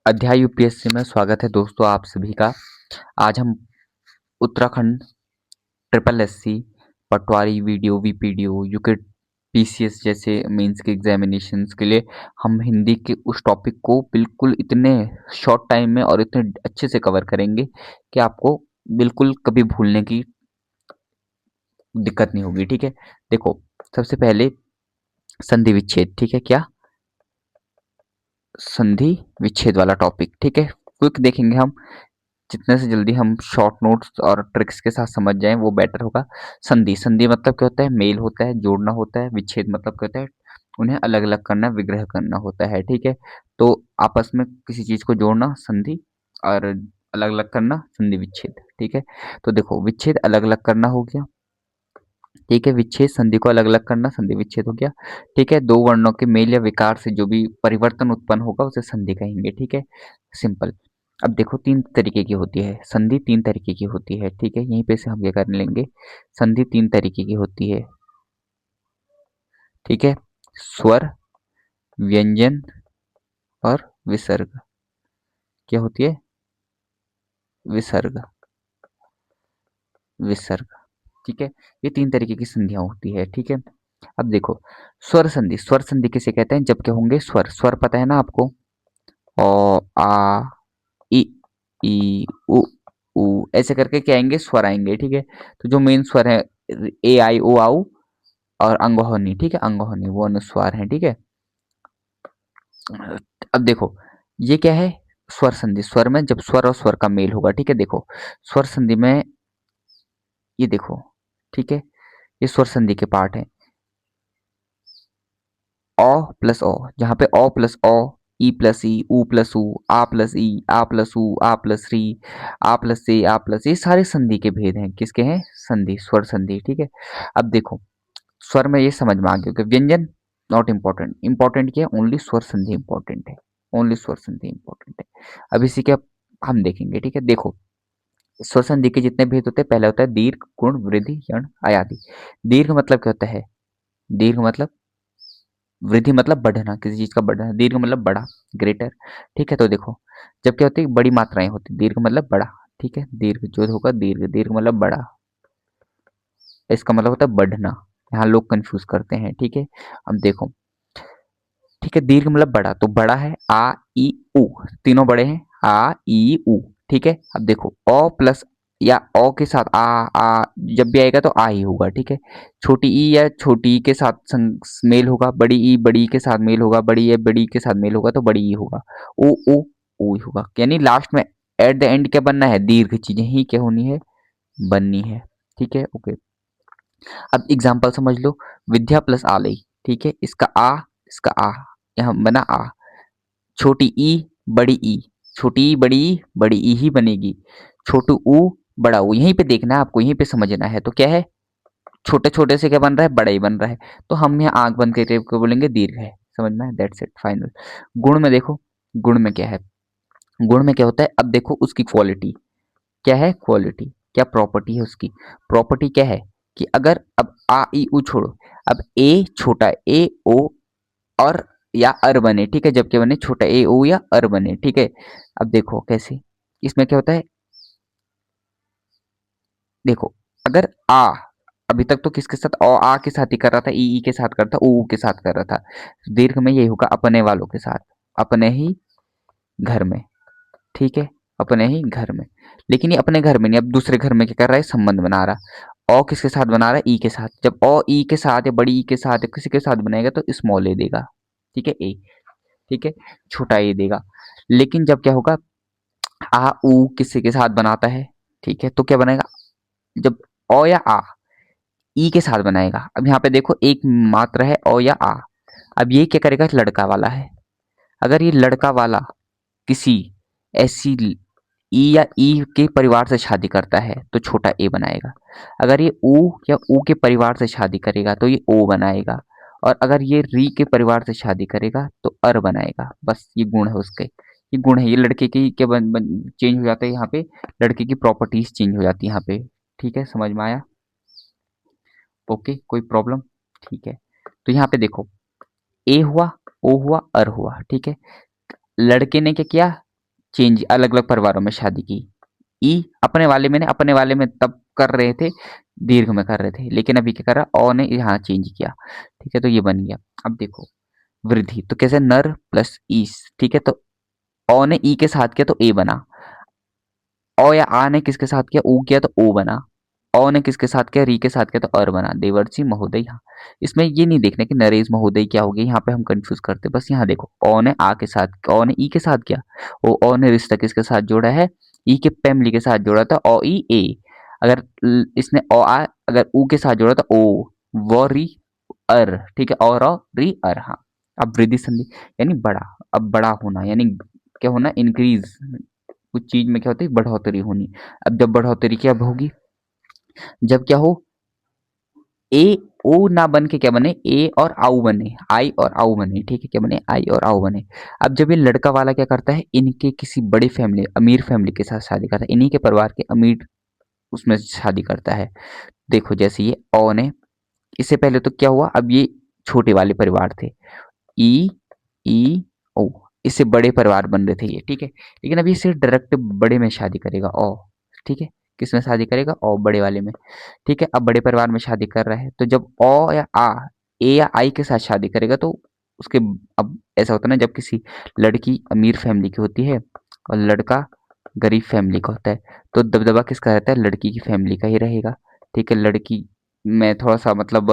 अध्याय यूपीएससी में स्वागत है दोस्तों आप सभी का। आज हम उत्तराखंड ट्रिपल एससी पटवारी वीडियो वीपीडीओ यूके पीसीएस जैसे मेंस के एग्जामिनेशंस के लिए हम हिंदी के उस टॉपिक को बिल्कुल इतने शॉर्ट टाइम में और इतने अच्छे से कवर करेंगे कि आपको बिल्कुल कभी भूलने की दिक्कत नहीं होगी। ठीक है, देखो सबसे पहले संधि विच्छेद। ठीक है, क्या संधि विच्छेद वाला टॉपिक। ठीक है, क्विक देखेंगे हम, जितने से जल्दी हम शॉर्ट नोट्स और ट्रिक्स के साथ समझ जाएं वो बेटर होगा। संधि, संधि मतलब क्या होता है? मेल होता है, जोड़ना होता है। विच्छेद मतलब क्या होता है? उन्हें अलग अलग करना, विग्रह करना होता है। ठीक है, तो आपस में किसी चीज को जोड़ना संधि, और अलग अलग करना संधि विच्छेद। ठीक है, तो देखो विच्छेद अलग अलग करना हो गया। ठीक है, विच्छेद संधि को अलग अलग करना संधि विच्छेद हो गया। ठीक है, दो वर्णों के मेल या विकार से जो भी परिवर्तन उत्पन्न होगा उसे संधि कहेंगे। ठीक है, सिंपल। अब देखो तीन तरीके की होती है संधि, तीन तरीके की होती है। ठीक है, यहीं पे से हम ये कर लेंगे। संधि तीन तरीके की होती है। ठीक है, स्वर, व्यंजन और विसर्ग। क्या होती है? विसर्ग, विसर्ग। ठीक है, ये तीन तरीके की संधियां होती है। ठीक है, अब देखो स्वर संधि, स्वर संधि किसे कहते हैं? जब क्या होंगे स्वर, स्वर पता है ना आपको? ओ, आ, इ, ई, उ, ऊ, ऐसे करके क्या आएंगे? स्वर आएंगे। ठीक है, तो जो मेन स्वर है ए आई ओ आउ और अंगोहनी। ठीक है, अंगोहनी वो अनुस्वार है। ठीक है, अब देखो ये क्या है? स्वर संधि। स्वर में जब स्वर और स्वर का मेल होगा। ठीक है, देखो स्वर संधि में ये देखो। ठीक है, ये स्वर संधि के पार्ट है। ओ प्लस ओ, जहां पे O plus O, E plus ई, ऊ प्लस ऊ, आ प्लस ई, आ प्लस ऊ, आ प्लस री, आ प्लस से, आ प्लस, ये सारे संधि के भेद हैं। किसके हैं? संधि, स्वर संधि। ठीक है, अब देखो स्वर में ये समझ में आ गया कि व्यंजन नॉट इम्पोर्टेंट, इम्पोर्टेंट क्या है? ओनली स्वर संधि इम्पोर्टेंट है, ओनली स्वर संधि इम्पोर्टेंट है। अब इसी के हम देखेंगे। ठीक है, देखो स्वर संधि के जितने भेद होते हैं, पहला होता है दीर्घ, गुण, वृद्धि, यण, आयादि। दीर्घ मतलब क्या होता है? दीर्घ मतलब वृद्धि मतलब बढ़ना, किसी चीज का बढ़ना। दीर्घ मतलब बड़ा, ग्रेटर। ठीक है, तो देखो जब क्या होती है? बड़ी मात्राएं होती है। दीर्घ मतलब बड़ा। ठीक है, दीर्घ जो होगा, दीर्घ, दीर्घ मतलब बड़ा, इसका मतलब होता है बढ़ना। यहाँ लोग कंफ्यूज करते हैं। ठीक है, अब देखो ठीक है, दीर्घ मतलब बड़ा, तो बड़ा है आ, ई, उ, तीनों बड़े हैं। आ, ई, उ। ठीक है, अब देखो ओ प्लस या ओ के साथ आ जब भी आएगा तो आ ही होगा। ठीक है, छोटी ई या छोटी ई के साथ मेल होगा, बड़ी ई बड़ी के साथ मेल होगा, बड़ी ए बड़ी के साथ मेल होगा तो बड़ी ई होगा। ओ ओ ओ ही होगा, यानी लास्ट में एट द एंड क्या बनना है? दीर्घ चीजें ही क्या होनी है? बननी है। ठीक है, ओके। अब एग्जाम्पल समझ लो, विद्या प्लस आलय। ठीक है, इसका आ यहाँ बना आ, छोटी ई बड़ी ई, छोटी ई बड़ी ई, बड़ी ई ही बनेगी। छोटू ऊ बड़ा ऊ, यहीं पे देखना है आपको, यहीं पे समझना है। तो क्या है? छोटे छोटे से क्या बन रहा है? बड़ा ही बन रहा है। तो हम यहाँ आंख बंद करके बोलेंगे दीर्घ है। समझ में? That's it, final. गुण में देखो, गुण में क्या है? गुण में क्या होता है? अब देखो उसकी क्वालिटी क्या है? क्वालिटी क्या प्रॉपर्टी है उसकी? प्रॉपर्टी क्या है कि अगर अब आ ई उ छोड़ो, अब ए छोटा ए ओ और या अर बने। ठीक है, जब क्या बने? छोटा ए ओ या अर बने। ठीक है, अब देखो कैसे इसमें क्या होता है? देखो अगर आ, अभी तक तो किसके साथ? ओ आ के साथ ही कर रहा था, ई के साथ कर रहा था, ऊ के साथ कर रहा था। दीर्घ में यही होगा, अपने वालों के साथ, अपने ही घर में। ठीक है, अपने ही घर में। लेकिन ये अपने घर में नहीं, अब दूसरे घर में क्या कर रहा है? संबंध बना रहा। ओ किसके साथ बना रहा है? ई के साथ। जब ओ ई के साथ या बड़ी ई के साथ या किसी के साथ बनाएगा तो स्मॉल ए देगा। ठीक है, ए। ठीक है, छोटा ए देगा। लेकिन जब क्या होगा? आ ऊ किसी के साथ बनाता है। ठीक है, तो क्या बनेगा? जब ओ या आ ई के साथ बनाएगा, अब यहाँ पे देखो एक मात्र है ओ या आ। अब ये क्या करेगा? लड़का वाला है। अगर ये लड़का वाला किसी ऐसी ई या ई के परिवार से शादी करता है तो छोटा ए बनाएगा। अगर ये ऊ या ऊ के परिवार से शादी करेगा तो ये ओ बनाएगा। और अगर ये री के परिवार से शादी करेगा तो अर बनाएगा। बस ये गुण है उसके, ये गुण है। ये लड़के की क्या चेंज हो जाता है यहाँ पे? लड़के की प्रॉपर्टीज चेंज हो जाती है यहाँ पे। ठीक है, समझ में आया? ओके, कोई प्रॉब्लम? ठीक है, तो यहाँ पे देखो ए हुआ, ओ हुआ, अर हुआ। ठीक है, लड़के ने क्या किया? चेंज, अलग अलग परिवारों में शादी की। ई अपने वाले में ने, अपने वाले में तब कर रहे थे, दीर्घ में कर रहे थे, लेकिन अभी क्या करा, अ ने यहाँ चेंज किया। ठीक है, तो ये बन गया। अब देखो वृद्धि तो कैसे, नर प्लस ईस। ठीक है, तो अ ने ई के साथ किया तो ए बना, ओ या आ ने किसके साथ किया, ऊ किया तो ओ बना, ओ ने किसके साथ किया, री के साथ किया तो अर बना, देवर्षि महोदय। यहाँ इसमें ये नहीं देखना कि नरेश महोदय क्या हो गया, यहाँ पे हम कंफ्यूज करते, बस यहाँ देखो ओ ने आ के साथ, ओ ने ई के साथ किया, ओ ने रिश्ता किसके साथ जोड़ा है, ई के फैमिली के साथ जोड़ा था, ओ ई ए। अगर इसने ओ आ अगर ऊ के साथ जोड़ा तो ओ, वो री अर। ठीक है, और री अर। हाँ, अब वृद्धि संधि यानी बड़ा, अब बड़ा होना यानी क्या होना, इंक्रीज। कुछ चीज में क्या होती है, बढ़ोतरी होनी। अब जब बढ़ोतरी क्या होगी, जब क्या हो, ए ओ ना बन के क्या बने, ए और आउ बने, आई और आउ बने। ठीक है, क्या बने, आई और आउ बने। अब जब ये लड़का वाला क्या करता है, इनके किसी बड़ी फैमिली, अमीर फैमिली के साथ शादी करता है, इन्हीं के परिवार के अमीर उसमें शादी करता है। देखो जैसे ये ओ ने, इससे पहले तो क्या हुआ, अब ये छोटे वाले परिवार थे, ई ई ओ, इससे बड़े परिवार बन रहे थे ये। ठीक है, लेकिन अब ये सिर्फ डायरेक्ट बड़े में शादी करेगा, ओ। ठीक है, किस में शादी करेगा, ओ बड़े वाले में। ठीक है, अब बड़े परिवार में शादी कर रहा है, तो जब ओ या आ, ए या आई के साथ शादी करेगा तो उसके, अब ऐसा होता है ना, जब किसी लड़की अमीर फैमिली की होती है और लड़का गरीब फैमिली का होता है, तो दबदबा किसका रहता है, लड़की की फैमिली का ही रहेगा। ठीक है, लड़की में थोड़ा सा मतलब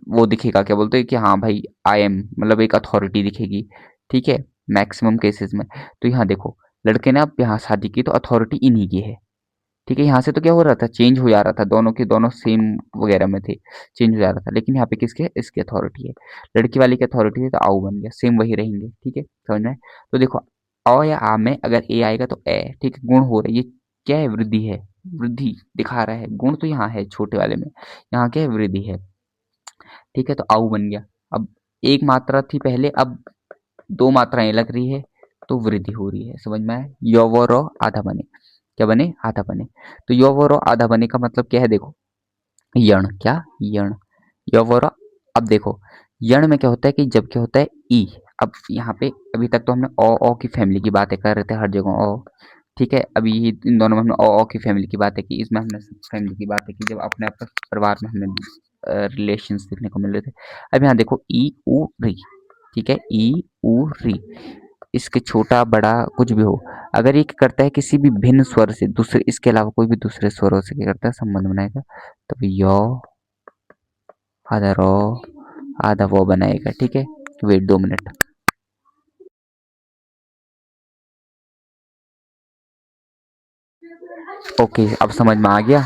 वो दिखेगा, क्या बोलते हैं कि हाँ भाई आई एम, मतलब एक अथॉरिटी दिखेगी। ठीक है, मैक्सिमम केसेस में। तो यहाँ देखो, लड़के ने अब यहाँ शादी की तो अथॉरिटी इन्हीं की है। ठीक है, यहाँ से तो क्या हो रहा था, चेंज हो जा रहा था, दोनों के दोनों सेम वगैरह में थे, चेंज हो जा रहा था, लेकिन यहाँ पे किसके, इसकी अथॉरिटी है, लड़की वाली की अथॉरिटी है, तो आओ बन गया, सेम वही रहेंगे। ठीक है, समझ में आए? तो देखो अ या आ में अगर ए आएगा तो ए। ठीक है, गुण हो रहा है, ये क्या है, वृद्धि है, वृद्धि दिखा रहा है, गुण तो यहाँ है छोटे वाले में, यहाँ क्या है, वृद्धि है। ठीक है, तो आउ बन गया। अब एक मात्रा थी पहले, अब दो मात्राएं लग रही है, तो वृद्धि हो रही है। समझ में आया, य व र आधा बने, क्या बने, आधा बने। तो य व र आधा बने का मतलब क्या है, देखो यण, क्या यण, य व र। अब देखो यण में क्या होता है कि जब क्या होता है ई, अब यहाँ पे अभी तक तो हमने ओ की फैमिली की बातें कर रहे थे, हर जगह ओ। ठीक है, अभी इन दोनों में हमने ओ की फैमिली की बातें की, इसमें हमने फैमिली की बातें की, जब अपने आपस परिवार में हमें रिलेशंस देखने को मिल रहे थे। अब यहाँ देखो ई उ री। ठीक है, ई उ री, इसके छोटा बड़ा कुछ भी हो, अगर ये क्या करता है किसी भी भिन्न स्वर से, दूसरे इसके अलावा कोई भी दूसरे स्वरों से क्या करता है, संबंध बनाएगा, तो यो आधा रो आधा वो बनाएगा। ठीक है, वेट 2 मिनट। ओके, अब समझ में आ गया।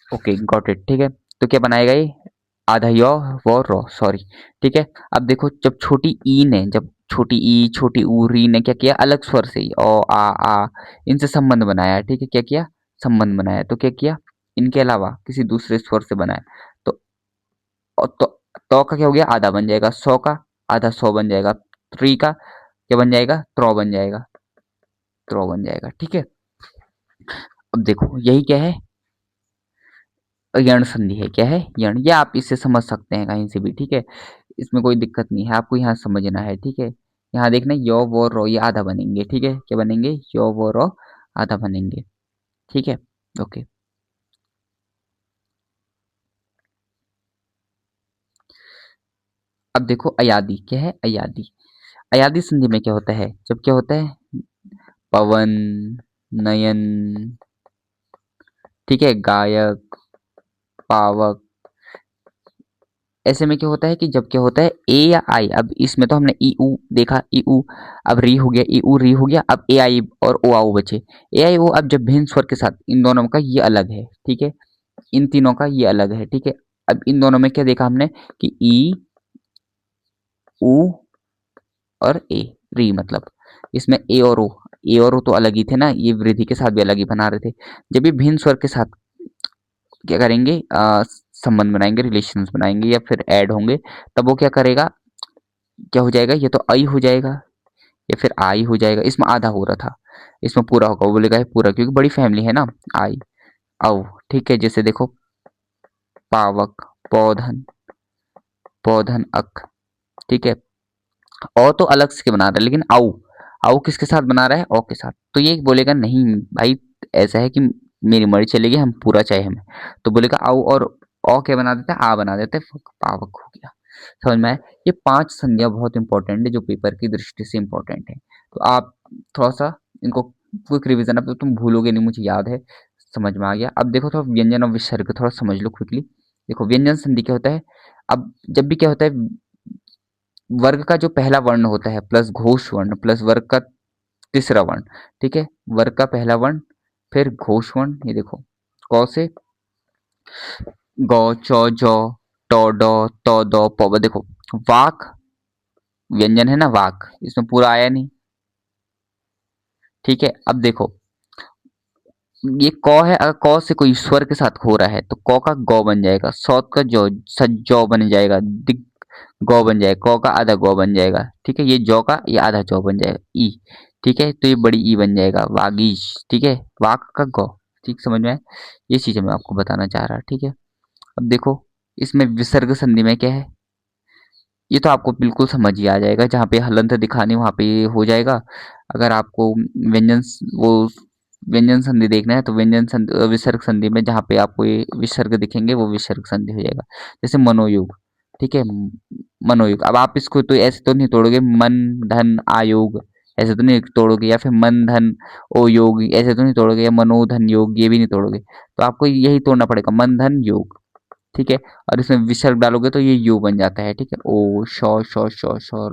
Okay, got it. ठीक है, तो क्या बनाएगा ये, आधा यो वो रो, सॉरी। ठीक है, अब देखो जब छोटी ई ने, जब छोटी ई छोटी ऊ री ने क्या किया, अलग स्वर से ही ओ आ इनसे संबंध बनाया। ठीक है, क्या किया, संबंध बनाया, तो क्या किया, इनके अलावा किसी दूसरे स्वर से बनाया, तो तो, का क्या हो गया, आधा बन जाएगा, सौ का आधा सौ बन जाएगा, थ्री का क्या बन जाएगा, त्रो बन जाएगा, त्रो बन जाएगा। ठीक है, अब देखो यही क्या है, यण संधि है, क्या है, यण, या आप इसे समझ सकते हैं कहीं से भी। ठीक है, इसमें कोई दिक्कत नहीं है, आपको यहाँ समझना है। ठीक है, यहाँ देखना यो वो रो ये आधा बनेंगे। ठीक है, क्या बनेंगे, यो वो रो आधा बनेंगे। ठीक है, ओके। अब देखो अयादी, क्या है, अयादी। अयादी संधि में क्या होता है, जब क्या होता है, पवन, नयन, ठीक है, गायक, पावक, ऐसे में क्या होता है कि जब क्या होता है ए या आई, अब इसमें तो हमने ई ऊ देखा, ई ऊ, अब री हो गया, ई ऊ री हो गया, अब ए आई और ओ आओ बचे। ए आई ओ अब जब भिन्न स्वर के साथ, इन दोनों का ये अलग है। ठीक है, इन तीनों का ये अलग है। ठीक है, अब इन दोनों में क्या देखा हमने कि ई ऊ और ए, री मतलब, इसमें ए और ओ तो अलग ही थे ना, ये वृद्धि के साथ भी अलग ही बना रहे थे। जब ये भिन्न स्वर के साथ क्या करेंगे, संबंध बनाएंगे, रिलेशंस बनाएंगे या फिर ऐड होंगे, तब वो क्या करेगा, क्या हो जाएगा, ये तो आई हो जाएगा या फिर आई हो जाएगा। इसमें आधा हो रहा था, इसमें पूरा होगा, वो बोलेगा ये पूरा, क्योंकि बड़ी फैमिली है ना, आई, आओ। ठीक है, जैसे देखो पावक, पौधन, पौधन अक, ठीक है। औ तो अलग से बना रहा है, लेकिन आउ, आउ किसके साथ बना रहा है? औ के साथ। तो ये बोलेगा नहीं भाई, ऐसा है कि मेरी मर्जी चलेगी, हम पूरा चाहे हमें। तो बोलेगा आउ और औ क्या बना देते हैं? आ बना देते हैं, पावक हो गया। समझ में आया? ये 5 संधियाँ बहुत इंपॉर्टेंट है, जो पेपर की दृष्टि से इंपॉर्टेंट है। तो आप थोड़ा सा इनको क्विक रिवीजन, अब तो तुम भूलोगे नहीं, मुझे याद है, समझ में आ गया। अब देखो थोड़ा व्यंजन और विसर्ग थोड़ा समझ लो क्विकली। देखो व्यंजन संधि क्या होता है? अब जब भी क्या होता है, वर्ग का जो पहला वर्ण होता है प्लस घोष वर्ण प्लस वर्ग का तीसरा वर्ण, ठीक है, वर्ग का पहला वर्ण फिर घोष वर्ण, ये देखो कौ से गौ, चौ, जौ, टौ, डौ, तौ, दौ, पौ, देखो वाक व्यंजन है ना, वाक इसमें पूरा आया नहीं, ठीक है। अब देखो ये कौ है, अगर कौ से कोई स्वर के साथ हो रहा है तो कौ का गौ बन जाएगा, सौत का जौ, सज्जौ बन जाएगा, दिग गौ बन जाएगा, कौ का आधा गौ बन जाएगा, ठीक है। ये जौ का ये आधा जौ बन जाएगा, ई, ठीक है। तो ये बड़ी ई बन जाएगा, वागीश, ठीक है, वाक का गौ, ठीक, समझ में आया? ये चीजें मैं आपको बताना चाह रहा, ठीक है। अब देखो इसमें विसर्ग संधि में क्या है, ये तो आपको बिल्कुल समझ ही आ जाएगा, जहाँ पे हलंत दिखानी वहाँ पे ये हो जाएगा। अगर आपको व्यंजन वो व्यंजन संधि देखना है तो व्यंजन संधि विसर्ग संधि में जहाँ पे आपको ये विसर्ग दिखेंगे वो विसर्ग संधि हो जाएगा। जैसे मनोयोग, ठीक है, मनोयोग। अब आप इसको तो ऐसे तो नहीं तोड़ोगे, मन धन आयोग ऐसे तो नहीं तोड़ोगे, या फिर मन धन ओ योग ऐसे तो नहीं तोड़ोगे, या मनोधन योग ये भी नहीं तोड़ोगे। तो आपको यही तोड़ना पड़ेगा, मन धन योग, ठीक है। और इसमें विसर्ग डालोगे तो ये यू बन जाता है, ठीक है। ओ शौ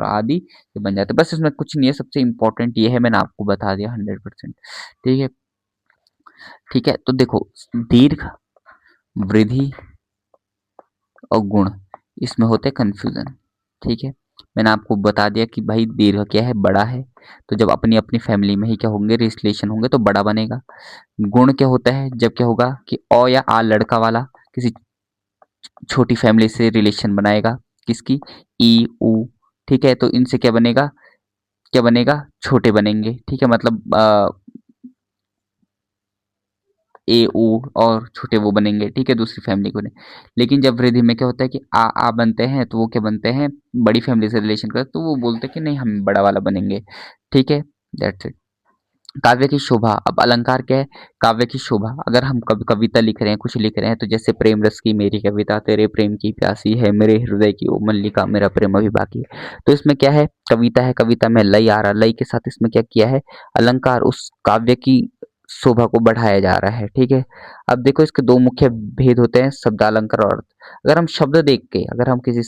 आदि ये बन जाता है। बस इसमें कुछ नहीं है, सबसे इंपॉर्टेंट ये है, मैंने आपको बता दिया 100%, ठीक है। ठीक है, तो देखो दीर्घ, वृद्धि और गुण, इसमें होते कंफ्यूजन, ठीक है। मैंने आपको बता दिया कि भाई दीर्घ क्या है, बड़ा है। तो जब अपनी अपनी फैमिली में ही क्या होंगे, रिलेशन होंगे तो बड़ा बनेगा। गुण क्या होता है, जब क्या होगा कि अ या आ लड़का वाला किसी छोटी फैमिली से रिलेशन बनाएगा, किसकी, ई ऊ, ठीक है। तो इनसे क्या बनेगा, क्या बनेगा, छोटे बनेंगे, ठीक है। मतलब ए ऊ और छोटे वो बनेंगे, ठीक है, दूसरी फैमिली को नहीं। लेकिन जब वृद्धि में क्या होता है कि आ बनते हैं तो वो क्या बनते हैं, बड़ी फैमिली से रिलेशन कर, तो वो बोलते हैं कि नहीं हम बड़ा वाला बनेंगे, ठीक है। That's it. काव्य की शोभा, अब अलंकार क्या है, काव्य की शोभा। अगर हम कविता लिख रहे हैं, कुछ लिख रहे हैं, तो जैसे प्रेम रस की मेरी कविता, तेरे प्रेम की प्यासी है, मेरे हृदय की ओ मल्लिका, मेरा प्रेम अभी बाकी है। तो इसमें क्या है, कविता है, कविता में लय आ रहा, लय के साथ इसमें क्या किया है, अलंकार, उस काव्य की शोभा को बढ़ाया जा रहा है, ठीक है। अब देखो इसके दो मुख्य भेद होते हैं, शब्दालंकार और अर्थ। अगर हम शब्द देख के, अगर हम किसी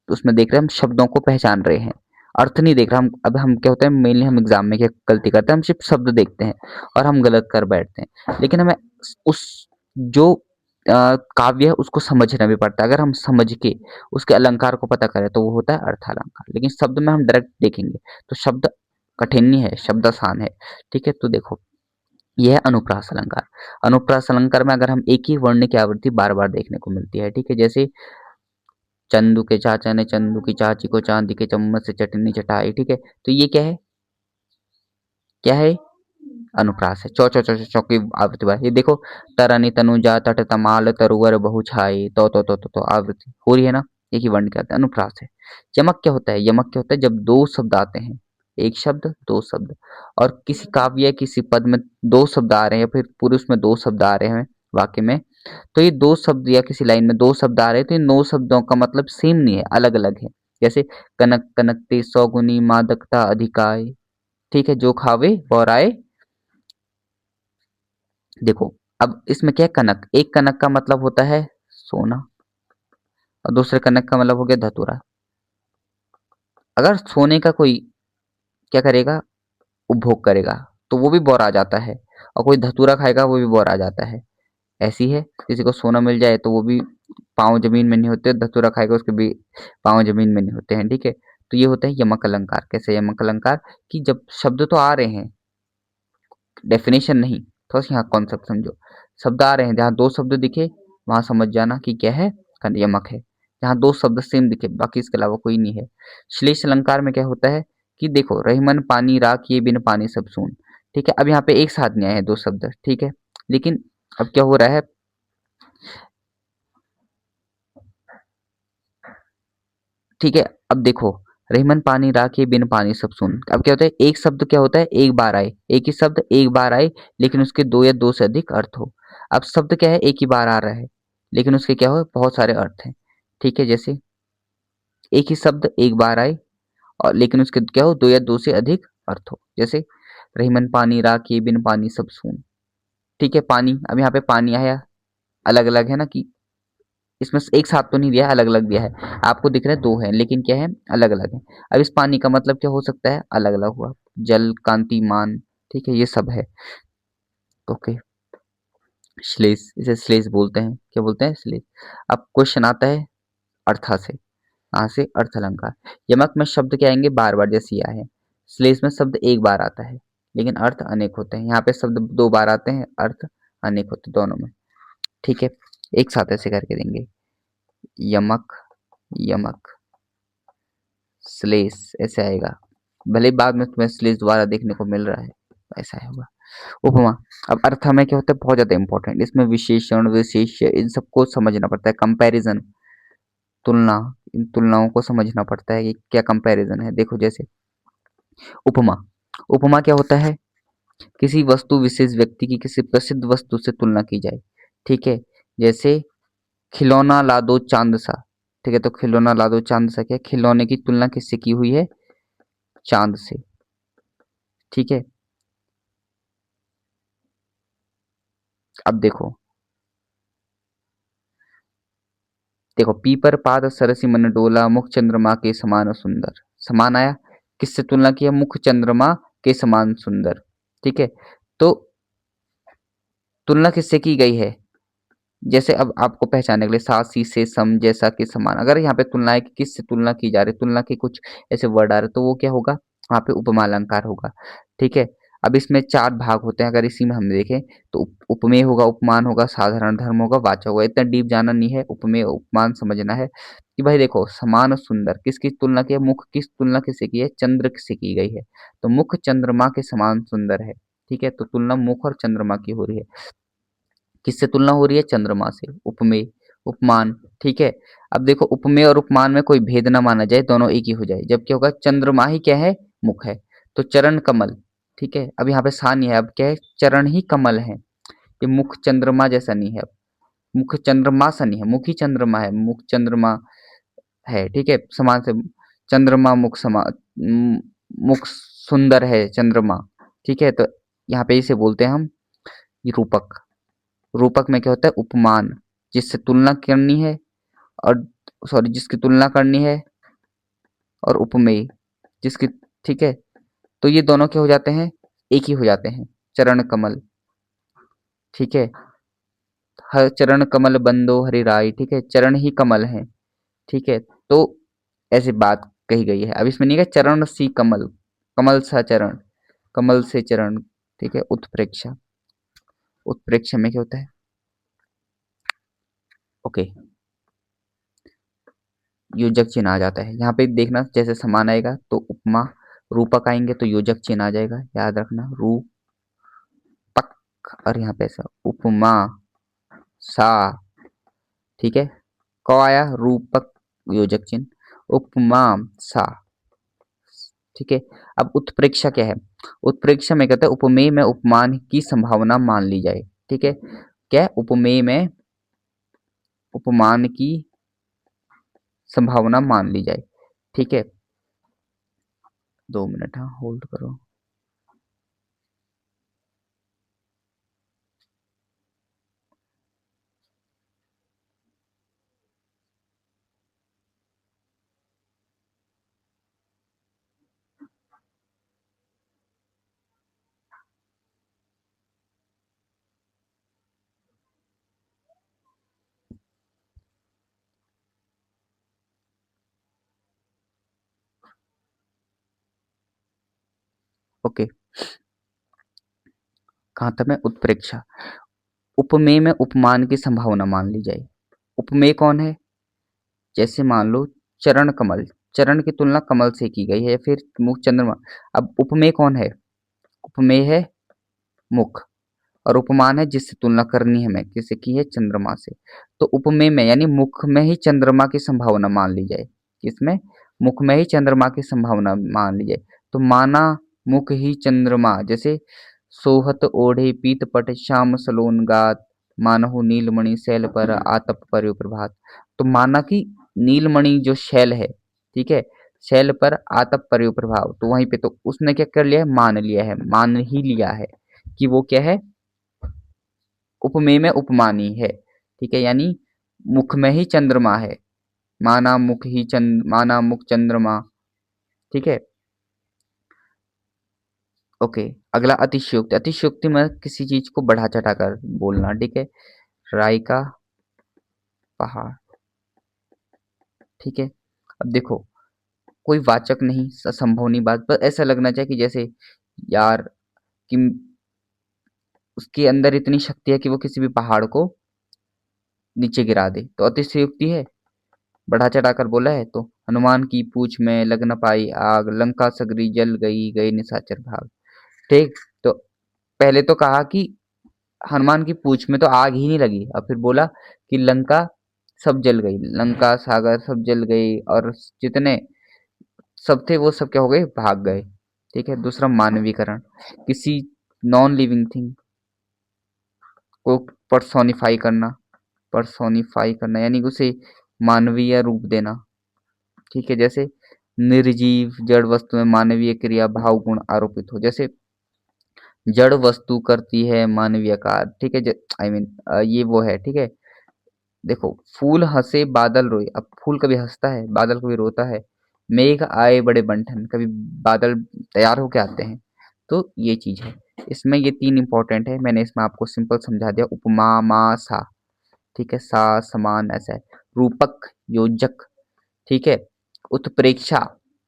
उसमें देख रहे हैं, हम शब्दों को पहचान रहे हैं, अर्थ नहीं देख रहा हम। अब हम क्या होता है, मेनली हम एग्जाम में क्या गलती करते हैं, हम सिर्फ शब्द देखते हैं और हम गलत कर बैठते हैं। लेकिन हमें उस जो काव्य है उसको समझना भी पड़ता है। अगर हम समझ के उसके अलंकार को पता करें तो वो होता है अर्थालंकार। लेकिन शब्द में हम डायरेक्ट देखेंगे तो शब्द कठिन नहीं है, शब्द आसान है, ठीक है। तो देखो यह है अनुप्रास अलंकार। अनुप्रास अलंकार में अगर हम एक ही वर्ण की आवृत्ति बार बार देखने को मिलती है, ठीक है। जैसे चंदू के चाचा ने चंदू की चाची को चांदी के चम्मच से चटनी चटाई, ठीक है। तो ये क्या है, क्या है, अनुप्रास है। चौ चौ चौ चौ चौ की आवृत्ति बार, ये देखो तरनी तनुजा तट तमाल तरुवर बहु छाई, तो आवृत्ति हो रही है ना, एक ही वर्ण क्या होता है, अनुप्रास है। यमक क्या होता है, यमक क्या होता है, जब दो शब्द आते हैं, एक शब्द दो शब्द, और किसी काव्य किसी पद में दो शब्द आ रहे हैं, या फिर पुरुष में दो शब्द आ रहे हैं वाक्य में, तो ये दो शब्द या किसी लाइन में दो शब्द आ रहे हैं, तो इन दो शब्दों का मतलब सेम नहीं है, अलग अलग है। जैसे कनक कनकते सौगुनी मादकता अधिकाय, ठीक है, जो खावे बौराए। देखो अब इसमें क्या है, कनक, एक कनक का मतलब होता है सोना, और दूसरे कनक का मतलब हो गया धतूरा। अगर सोने का कोई क्या करेगा, उपभोग करेगा, तो वो भी बौर आ जाता है, और कोई धतूरा खाएगा वो भी बौर आ जाता है। ऐसी है, किसी को सोना मिल जाए तो वो भी पाँव जमीन में नहीं होते, धतूरा खाएगा उसके भी पाँव जमीन में नहीं होते हैं, ठीक है। तो ये होता है यमक अलंकार। कैसे यमक अलंकार, कि जब शब्द तो आ रहे हैं, डेफिनेशन नहीं, थोड़ा सा यहाँ कॉन्सेप्ट समझो। शब्द आ रहे हैं, जहाँ दो शब्द दिखे वहां समझ जाना कि क्या है, यमक है। जहाँ दो शब्द सेम दिखे, बाकी इसके अलावा कोई नहीं है। श्लेष अलंकार में क्या होता है कि देखो रहीमन पानी राख ये बिन पानी सब सून, ठीक है। अब यहाँ पे एक साथ नहीं आए हैं दो शब्द, ठीक है। लेकिन अब क्या हो रहा है, ठीक है। अब देखो, रहीमन पानी राखे बिन पानी सब सुन। अब क्या होता है, एक शब्द क्या होता है, एक बार आए, एक ही शब्द एक बार आए, लेकिन उसके दो या दो से अधिक अर्थ हो। अब शब्द क्या है, एक ही बार आ रहा है, लेकिन उसके क्या हो, बहुत सारे अर्थ हैं। ठीक है, जैसे एक ही शब्द एक बार आए और लेकिन उसके क्या हो, दो या दो से अधिक अर्थ हो। जैसे रहीमन पानी राखे बिन पानी सब सून। ठीक है, पानी, अब यहाँ पे पानी आया, अलग अलग है ना, कि इसमें एक साथ तो नहीं दिया है, अलग अलग दिया है। आपको दिख रहा है दो है, लेकिन क्या है, अलग अलग है। अब इस पानी का मतलब क्या हो सकता है, अलग अलग हुआ, जल, कांतिमान। ठीक है, ये सब है। ओके, श्लेष, इसे श्लेष बोलते हैं, क्या बोलते हैं, श्लेष। अब क्वेश्चन आता है अर्था से, कहाँ से, अर्थ अलंकार। यमक में शब्द क्या आएंगे, बार बार, जैसे यह है। श्लेष में शब्द एक बार आता है, लेकिन अर्थ अनेक होते हैं। यहाँ पे शब्द दो बार आते हैं, अर्थ अनेक होते हैं दोनों में। ठीक है, एक साथ ऐसे करके देंगे, यमक, यमक, श्लेष, ऐसे आएगा। भले बाद में तुम्हें श्लेष द्वारा देखने को मिल रहा है, ऐसा होगा। उपमा, अब अर्थ में क्या होता है, बहुत ज्यादा इंपॉर्टेंट, इसमें विशेषण, विशेष्य, इन सबको समझना पड़ता है। कंपैरिजन, तुलना, इन तुलनाओं को समझना पड़ता है कि क्या कंपैरिजन है। देखो जैसे उपमा, उपमा क्या होता है, किसी वस्तु विशेष व्यक्ति की किसी प्रसिद्ध वस्तु से तुलना की जाए। ठीक है, जैसे खिलौना ला दो चांद सा। ठीक है, तो खिलौना ला दो चांद सा, क्या, खिलौने की तुलना किससे की हुई है, चांद से। ठीक है, अब देखो, देखो पीपर पाद सरसी मन डोला मुख चंद्रमा के समान सुंदर। समान आया, किससे तुलना किया, मुख चंद्रमा के समान सुंदर। ठीक है, तो तुलना किससे की गई है, जैसे अब आपको पहचानने के लिए, सा सी से सम जैसा कि समान, अगर यहाँ पे तुलना है कि किससे तुलना की जा रही है, तुलना के कुछ ऐसे वर्ड आ रहे, तो वो क्या होगा, वहाँ पे उपमा अलंकार होगा। ठीक है, अब इसमें चार भाग होते हैं, अगर इसी में हम देखें तो उपमेय होगा, उपमान होगा, साधारण धर्म होगा, वाचक होगा। इतना डीप जाना नहीं है, उपमेय उपमान समझना है कि भाई देखो, समान और सुंदर किसकी तुलना की है, मुख किस तुलना किससे की है, चंद्र से की गई है, तो मुख चंद्रमा के समान सुंदर है। ठीक है, तो तुलना मुख और चंद्रमा की हो रही है। किससे तुलना हो रही है, चंद्रमा से, उपमेय, उपमान। ठीक है, अब देखो उपमेय और उपमान में कोई भेद ना माना जाए, दोनों एक ही हो जाए, जब क्या होगा, चंद्रमा ही क्या है, मुख है, तो चरण कमल। ठीक है, अब यहाँ पे सा नहीं है, अब क्या है, चरण ही कमल है, ये मुख चंद्रमा जैसा नहीं है। मुख चंद्रमा सा नहीं है, मुख ही चंद्रमा है, मुख चंद्रमा है। ठीक है, समान से, चंद्रमा मुख मुख सुंदर है चंद्रमा। ठीक है, तो यहाँ पे इसे बोलते हैं हम रूपक। रूपक में क्या होता है, उपमान, जिससे तुलना करनी है, और सॉरी, जिसकी तुलना करनी है, और उपमेय, जिसकी। ठीक है, तो ये दोनों क्या हो जाते हैं, एक ही हो जाते हैं, चरण कमल। ठीक है, हर चरण कमल बंदो हरि राय। ठीक है, चरण ही कमल है। ठीक है, तो ऐसी बात कही गई है। अब इसमें नहीं है चरण सी कमल, कमल सा चरण, कमल से चरण। ठीक है, उत्प्रेक्षा, उत्प्रेक्षा में क्या होता है, ओके, योजक चिन्ह आ जाता है। यहाँ पे देखना, जैसे समान आएगा तो उपमा, रूपक आएंगे तो योजक चिन्ह आ जाएगा, याद रखना, रूपक। और यहाँ पे ऐसा उपमा, सा। ठीक है, क आया, रूपक, योजक चिन्ह, उपमा, सा। ठीक है, अब उत्प्रेक्षा क्या है, उत्प्रेक्षा में कहते हैं उपमेय में उपमान की संभावना मान ली जाए। ठीक है, क्या है? उपमेय में उपमान की संभावना मान ली जाए। ठीक है, 2 मिनट, हाँ होल्ड करो। ओके, कहाँ तक, मैं उत्प्रेक्षा, उपमेय में उपमान की संभावना मान ली जाए। उपमेय कौन है, जैसे मान लो चरण कमल, चरण की तुलना कमल से की गई है, या फिर मुख चंद्रमा। अब उपमेय कौन है, उपमेय है मुख, और उपमान है जिससे तुलना करनी है, हमें किससे की है, चंद्रमा से। तो उपमेय में यानी मुख में ही चंद्रमा की संभावना मान ली जाए, किसमें? मुख में ही चंद्रमा की संभावना मान लीजिए। तो माना मुख ही चंद्रमा, जैसे सोहत ओढ़े पीत पट श्याम सलोन गात, मानहु नीलमणि शैल पर आतप पर्यो प्रभात। तो माना कि नीलमणि जो शैल है, ठीक है, शैल पर आतप पर्यो प्रभाव, तो वहीं पे तो उसने क्या कर लिया है? मान लिया है, मान ही लिया है कि वो क्या है? उपमेय में उपमानी है, ठीक है, यानी मुख में ही चंद्रमा है, माना मुख चंद्रमा, ठीक है। ओके, अगला अतिशयोक्ति। अतिशयोक्ति में किसी चीज को बढ़ा चढ़ा कर बोलना, ठीक है। राई का पहाड़, ठीक है। अब देखो, कोई वाचक नहीं, असंभव नहीं बात, पर ऐसा लगना चाहिए कि जैसे यार कि उसके अंदर इतनी शक्ति है कि वो किसी भी पहाड़ को नीचे गिरा दे, तो अतिशयोक्ति है, बढ़ा चढ़ा कर बोला है। तो हनुमान की पूछ में लग न पाई आग, लंका सगरी जल गई, गए निशाचर भाग। ठीक, तो पहले तो कहा कि हनुमान की पूछ में तो आग ही नहीं लगी, और फिर बोला कि लंका सब जल गई, लंका सागर सब जल गई, और जितने सब थे वो सब क्या हो गए? भाग गए। ठीक है। दूसरा, मानवीकरण, किसी नॉन लिविंग थिंग को पर्सोनिफाई करना यानी कि उसे मानवीय रूप देना। ठीक है। जैसे निर्जीव जड़ वस्तु में मानवीय क्रिया भाव गुण आरोपित हो, जैसे जड़ वस्तु करती है मानवीय कार्य। ठीक है, आई मीन ये वो है। ठीक है। देखो, फूल हंसे बादल रोए, अब फूल कभी हंसता है, बादल कभी रोता है। मेघ आए बड़े बंठन, कभी बादल तैयार होके आते हैं। तो ये चीज है इसमें, ये तीन इंपॉर्टेंट है, मैंने इसमें आपको सिंपल समझा दिया। उपमा, मा, सा, ठीक है, सा समान ऐसा है। रूपक, योजक, ठीक है। उत्प्रेक्षा,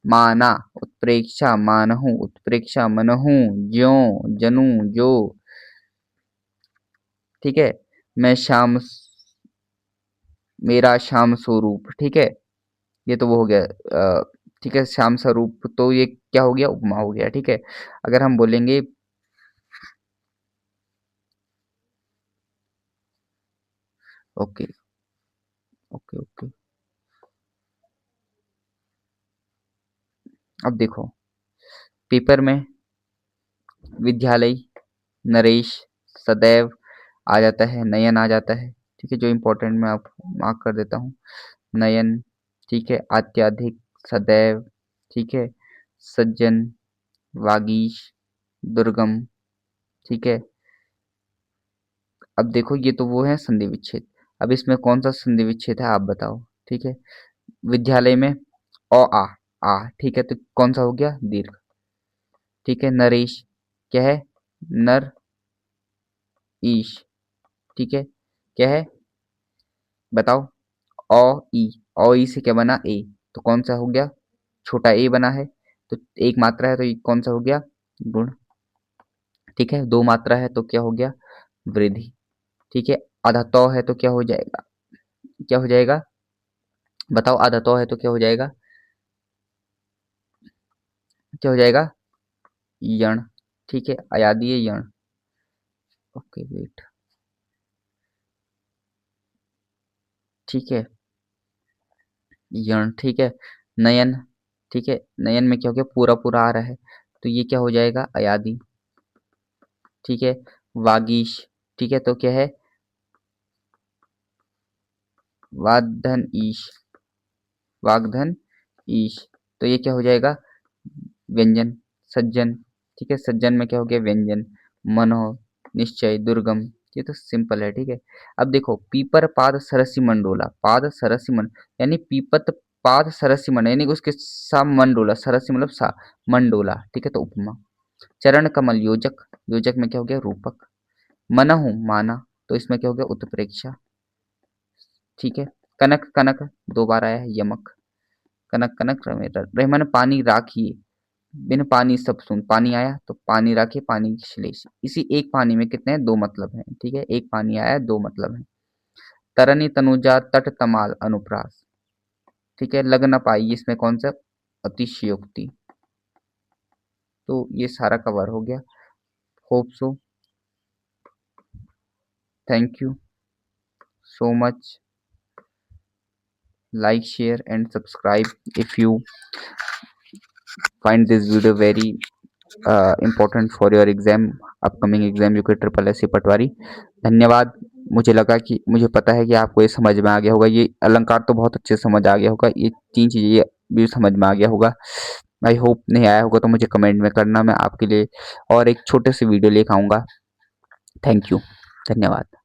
माना, उत्प्रेक्षा मानहु, उत्प्रेक्षा मनहु, ज्यो, जनु, जो, ठीक है। मैं श्याम, मेरा श्याम स्वरूप, ठीक है। ये तो वो हो गया। ठीक है, श्याम स्वरूप, तो ये क्या हो गया? उपमा हो गया। ठीक है। अगर हम बोलेंगे ओके ओके ओके, अब देखो, पेपर में विद्यालय, नरेश, सदैव आ जाता है, नयन आ जाता है। ठीक है, जो इम्पोर्टेंट मैं आप मार्क कर देता हूँ। नयन, ठीक है, अत्यधिक, सदैव, ठीक है, सज्जन, वागीश, दुर्गम, ठीक है। अब देखो, ये तो वो है संधि विच्छेद। अब इसमें कौन सा संधि विच्छेद है आप बताओ। ठीक है, विद्यालय में आ, ठीक है, तो कौन सा हो गया? दीर्घ। ठीक है। नरेश क्या है? नर, ईश, ठीक है, क्या है बताओ? ओ ई, ओ ई से क्या बना? ए, तो कौन सा हो गया? छोटा ए बना है, तो एक मात्रा है, तो ये कौन सा हो गया? गुण। ठीक है, दो मात्रा है तो क्या हो गया? वृद्धि। ठीक है, आधा तो है तो क्या हो जाएगा? क्या हो जाएगा बताओ? आधा तो है तो क्या हो जाएगा? क्या हो जाएगा? यण। ठीक है, अयादीय यण। ओके वेट, ठीक है, यण, ठीक है। नयन, ठीक है, नयन में क्या हो गया? पूरा पूरा आ रहा है, तो ये क्या हो जाएगा? अयादी। ठीक है। वागीश, ठीक है, तो क्या है? वाग्धन ईश, वाग्धन ईश, तो ये क्या हो जाएगा? व्यंजन। सज्जन, ठीक है, सज्जन में क्या हो गया? व्यंजन। मनो, निश्चय, दुर्गम, ये तो सिंपल है। ठीक है। अब देखो, पीपर पाद सरसी मंडोला, पाद सरसी मन, यानी पीपत पाद सरसी मन, यानी उसके सा मंडोला, सरसी मतलब सा, मंडोला, ठीक है, तो उपमा। चरण कमल, योजक, योजक में क्या हो गया? रूपक। मनहु, माना, तो इसमें क्या हो गया? उत्प्रेक्षा। ठीक है। कनक, कनक दो बार आया है, यमक। कनक, कनक रहमान, पानी राखिए, बिन पानी सब सुन, पानी आया तो पानी राखिए, पानी की श्लेष, इसी एक पानी में कितने हैं? दो मतलब हैं। ठीक है, एक पानी आया, दो मतलब हैं। तरनी तनुजा तट तमाल अनुप्रास, ठीक है। लग न पाई, इसमें कौन सा? अतिशयोक्ति। तो ये सारा कवर हो गया। Hope so, thank you so much. like, share and subscribe if you find this video very important for your exam, upcoming exam जो कि ट्रिपल एस सी पटवारी। धन्यवाद। मुझे लगा कि मुझे पता है कि आपको ये समझ में आ गया होगा, ये अलंकार तो बहुत अच्छे से समझ आ गया होगा, ये 3 चीज़ें ये भी समझ में आ गया होगा। आई होप नहीं आया होगा तो मुझे कमेंट में करना, मैं आपके लिए और एक छोटे से वीडियो लेकर आऊँगा। थैंक यू, धन्यवाद।